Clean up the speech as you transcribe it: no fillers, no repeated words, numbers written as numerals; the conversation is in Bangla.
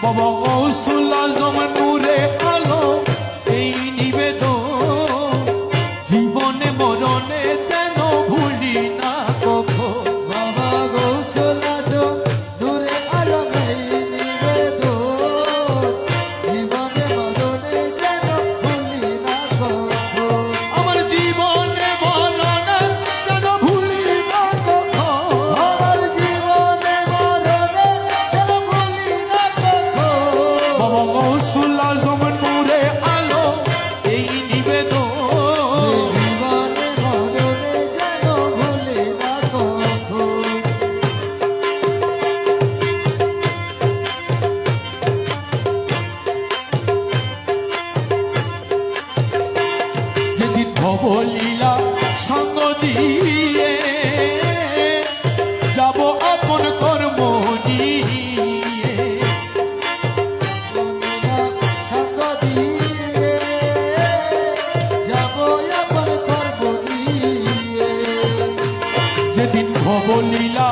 বাবা গৌসুল আজম নূরে আলো এই নিবেদন, জীবনে মরণে যেন ভুলি না কখন। বাবা গৌসুল আজম নূরে আলম এই নিবেদন, জীবনে মরণে যেন ভুলি না কখন। আমার জীবনে মরণে যেন ভুলি না কখন। আমার জীবনে মরণে যেন ভুলি না কখন। বাবা গৌসুল আজম নূরে আলো এই নিবেদন, জীবনে মরণে যেন ভুলি না কখন। যেদিন ভবলীলা সঙ্গ দিয়ে যাব আপন কর্ম নিয়ে। সঙ্গ দিয়ে যাব আপন কর্ম নিয়ে। যেদিন ভবলীলা